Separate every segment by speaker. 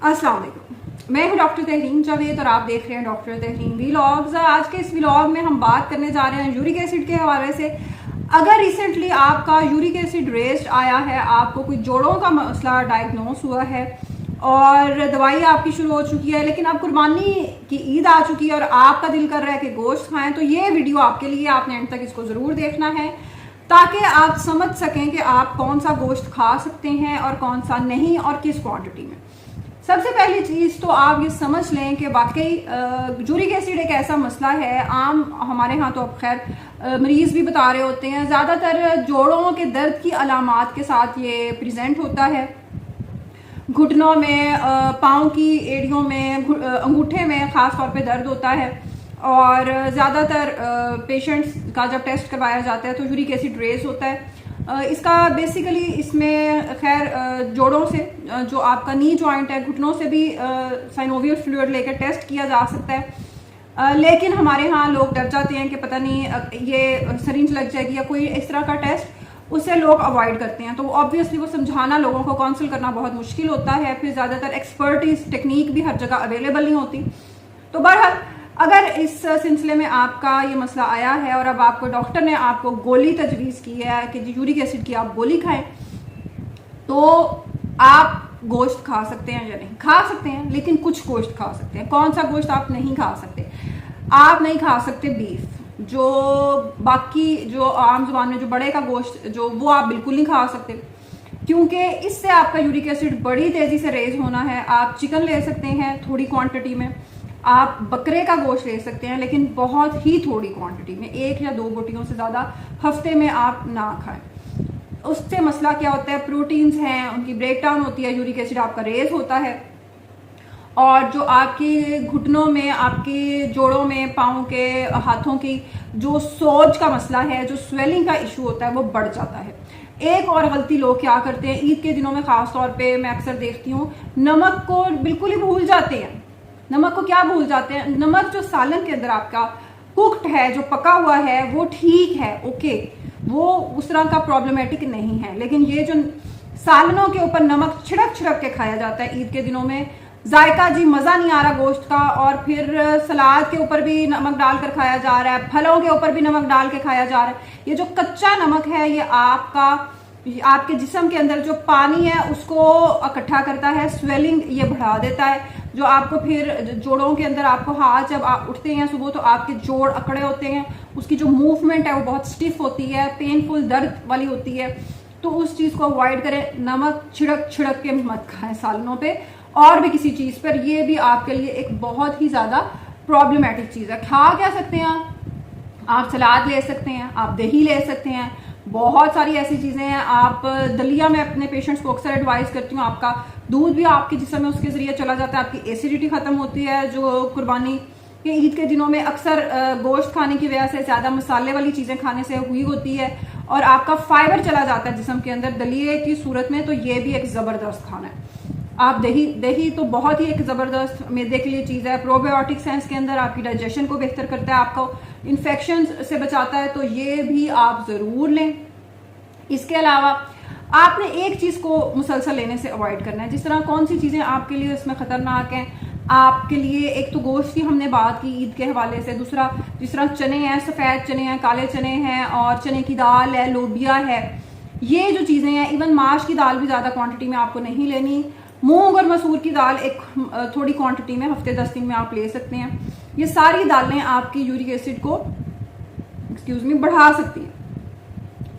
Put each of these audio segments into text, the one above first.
Speaker 1: अस्सलाम वालेकुम, मैं हूं डॉक्टर तहरीन जावेद और आप देख रहे हैं डॉक्टर तहरीन व्लॉग्स। आज के इस व्लॉग में हम बात करने जा रहे हैं यूरिक एसिड के हवाले से। अगर रिसेंटली आपका यूरिक एसिड रेस्ट आया है, आपको कोई जोड़ों का मसला डायग्नोस हुआ है और दवाई आपकी शुरू हो चुकी है, लेकिन अब कुर्बानी की ईद आ चुकी है और आपका दिल कर रहा है कि गोश्त खाएं, तो ये वीडियो आपके लिए, आपने एंड तक इसको ज़रूर देखना है ताकि आप समझ सकें कि आप कौन सा गोश्त खा सकते हैं और कौन सा नहीं और किस क्वांटिटी में। सबसे पहली चीज़ तो आप ये समझ लें कि वाकई यूरिक एसिड एक ऐसा मसला है। आम हमारे यहाँ तो अब खैर मरीज़ भी बता रहे होते हैं, ज़्यादातर जोड़ों के दर्द की अलामात के साथ ये प्रेजेंट होता है। घुटनों में, पाँव की एड़ियों में, अंगूठे में ख़ास तौर पे दर्द होता है और ज़्यादातर पेशेंट्स का जब टेस्ट करवाया जाता है तो यूरिक एसिड रेज होता है। इसका बेसिकली इसमें खैर जोड़ों से, जो आपका नी जॉइंट है, घुटनों से भी साइनोवियल फ्लूइड लेकर टेस्ट किया जा सकता है। लेकिन हमारे यहाँ लोग डर जाते हैं कि पता नहीं ये सरिंज लग जाएगी या कोई इस तरह का टेस्ट, उससे लोग अवॉइड करते हैं। तो ऑब्वियसली वो समझाना, लोगों को काउंसिल करना बहुत मुश्किल होता है। फिर ज़्यादातर एक्सपर्टीज टेक्निक भी हर जगह अवेलेबल नहीं होती। तो बहरहाल अगर इस सिलसिले में आपका ये मसला आया है और अब आपको डॉक्टर ने आपको गोली तजवीज़ की है कि यूरिक एसिड की आप गोली खाएं, तो आप गोश्त खा सकते हैं या नहीं खा सकते हैं, लेकिन कुछ गोश्त खा सकते हैं। कौन सा गोश्त आप नहीं खा सकते? आप नहीं खा सकते बीफ, जो बाकी जो आम जुबान में जो बड़े का गोश्त, जो वो आप बिल्कुल नहीं खा सकते, क्योंकि इससे आपका यूरिक एसिड बड़ी तेज़ी से रेज होना है। आप चिकन ले सकते हैं थोड़ी क्वांटिटी में, आप बकरे का गोश्त ले सकते हैं लेकिन बहुत ही थोड़ी क्वांटिटी में, 1 या 2 बोटियों से ज़्यादा हफ्ते में आप ना खाएं। उससे मसला क्या होता है, प्रोटीन्स हैं, उनकी ब्रेकडाउन होती है, यूरिक एसिड आपका रेज होता है और जो आपके घुटनों में, आपके जोड़ों में, पाँव के, हाथों की जो सोज का मसला है, जो स्वेलिंग का इशू होता है, वो बढ़ जाता है। एक और गलती लोग क्या करते हैं, ईद के दिनों में ख़ास तौर पे मैं अक्सर देखती हूँ, नमक को बिल्कुल ही भूल जाते हैं। नमक को क्या भूल जाते हैं? नमक जो सालन के अंदर आपका कुक्ड है, जो पका हुआ है, वो ठीक है, ओके, वो उस तरह का प्रॉब्लमेटिक नहीं है। लेकिन ये जो सालनों के ऊपर नमक छिड़क छिड़क के खाया जाता है ईद के दिनों में, जायका जी मज़ा नहीं आ रहा गोश्त का, और फिर सलाद के ऊपर भी नमक डालकर खाया जा रहा है, फलों के ऊपर भी नमक डाल के खाया जा रहा है। ये जो कच्चा नमक है, ये आपके जिस्म के अंदर जो पानी है उसको इकट्ठा करता है, स्वेलिंग ये बढ़ा देता है, जो आपको फिर जोड़ों के अंदर, आपको हाथ जब आप उठते हैं सुबह तो आपके जोड़ अकड़े होते हैं, उसकी जो मूवमेंट है वो बहुत स्टिफ होती है, पेनफुल दर्द वाली होती है। तो उस चीज़ को अवॉइड करें। नमक छिड़क छिड़क के मत खाएं सालनों पे और भी किसी चीज़ पर, ये भी आपके लिए एक बहुत ही ज़्यादा प्रॉब्लमेटिक चीज़ है। खा क्या सकते हैं आप सलाद ले सकते हैं, आप दही ले सकते हैं, बहुत सारी ऐसी चीज़ें हैं। आप दलिया में अपने पेशेंट्स को अक्सर एडवाइस करती हूँ, आपका दूध भी आपके जिस्म में उसके ज़रिए चला जाता है, आपकी एसिडिटी ख़त्म होती है, जो कुर्बानी के ईद के दिनों में अक्सर गोश्त खाने की वजह से, ज़्यादा मसाले वाली चीज़ें खाने से हुई होती है, और आपका फाइबर चला जाता है जिस्म के अंदर दलिए की सूरत में। तो ये भी एक ज़बरदस्त खाना है। आप दही तो बहुत ही एक ज़बरदस्त मैदे के लिए चीज़ है। प्रोबायोटिक्स हैं इसके अंदर, आपकी डाइजेशन को बेहतर करता है, आपको इन्फेक्शन से बचाता है, तो ये भी आप ज़रूर लें। इसके अलावा आपने एक चीज़ को मुसलसल लेने से अवॉइड करना है। जिस तरह कौन सी चीज़ें आपके लिए इसमें ख़तरनाक हैं आपके लिए, एक तो गोश्त की हमने बात की ईद के हवाले से, दूसरा जिस तरह चने हैं, सफ़ेद चने हैं, काले चने हैं, और चने की दाल है, लोबिया है, ये जो चीज़ें हैं, इवन माश की दाल भी ज़्यादा क्वांटिटी में आपको नहीं लेनी। मूंग और मसूर की दाल एक थोड़ी क्वांटिटी में हफ्ते 10 दिन में आप ले सकते हैं। ये सारी दालें आपकी यूरिक एसिड को बढ़ा सकती हैं,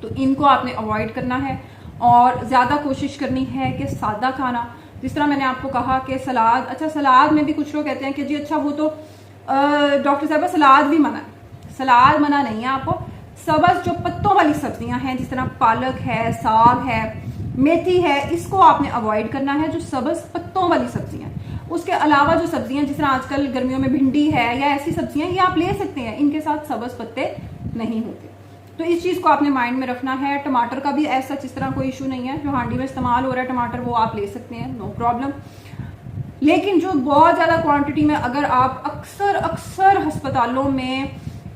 Speaker 1: तो इनको आपने अवॉइड करना है और ज़्यादा कोशिश करनी है कि सादा खाना, जिस तरह मैंने आपको कहा कि सलाद, अच्छा सलाद में भी कुछ लोग कहते हैं कि जी अच्छा वो तो डॉक्टर साहब सलाद भी मना है। सलाद मना नहीं है, आपको सब्ज़ जो पत्तों वाली सब्जियां हैं, जिस तरह पालक है, साग है, मेथी है, इसको आपने अवॉइड करना है, जो सब्ज़ पत्तों वाली सब्जियां। उसके अलावा जो सब्जियां, जिस तरह आजकल गर्मियों में भिंडी है या ऐसी सब्जियां, ये आप ले सकते हैं, इनके साथ सब्ज़ पत्ते नहीं होते। तो इस चीज़ को आपने माइंड में रखना है। टमाटर का भी ऐसा जिस तरह कोई इशू नहीं है, जो हांडी में इस्तेमाल हो रहा है टमाटर, वो आप ले सकते हैं, नो प्रॉब्लम। लेकिन जो बहुत ज़्यादा क्वांटिटी में, अगर आप अक्सर अस्पतालों में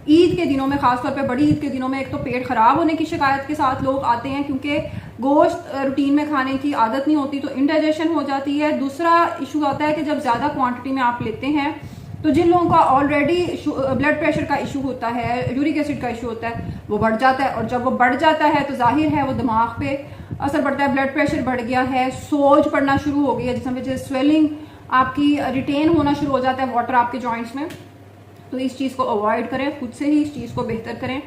Speaker 1: ईद के दिनों में, खासतौर पे बड़ी ईद के दिनों में, एक तो पेट खराब होने की शिकायत के साथ लोग आते हैं, क्योंकि गोश्त रूटीन में खाने की आदत नहीं होती तो इंडाइजेशन हो जाती है। दूसरा इशू आता है कि जब ज़्यादा क्वांटिटी में आप लेते हैं तो जिन लोगों का ऑलरेडी ब्लड प्रेशर का इशू होता है, यूरिक एसिड का इशू होता है, वो बढ़ जाता है। और जब वो बढ़ जाता है तो जाहिर है वो दिमाग पे असर पड़ता है। ब्लड प्रेशर बढ़ गया है, सोज पड़ना शुरू हो गई है, जिसमें वजह स्वेलिंग आपकी रिटेन होना शुरू हो जाता है वाटर आपके जॉइंट्स में। तो इस चीज़ को अवॉइड करें, खुद से ही इस चीज़ को बेहतर करें।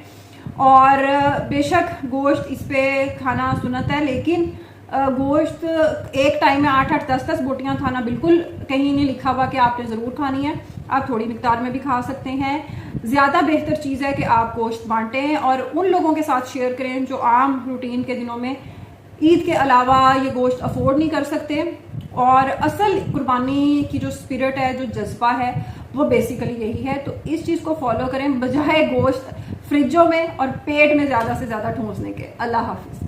Speaker 1: और बेशक गोश्त इस पे खाना सुन्नत है, लेकिन गोश्त एक टाइम में 8-8 10-10 बोटियां खाना बिल्कुल कहीं नहीं लिखा हुआ कि आपने ज़रूर खानी है। आप थोड़ी मिकदार में भी खा सकते हैं। ज़्यादा बेहतर चीज़ है कि आप गोश्त बांटें और उन लोगों के साथ शेयर करें जो आम रूटीन के दिनों में ईद के अलावा ये गोश्त अफोर्ड नहीं कर सकते। और असल कुर्बानी की जो स्पिरिट है, जो जज्बा है, वो बेसिकली यही है। तो इस चीज़ को फॉलो करें बजाय गोश्त फ्रिजों में और पेट में ज़्यादा से ज़्यादा ठूंसने के। अल्लाह हाफिज़।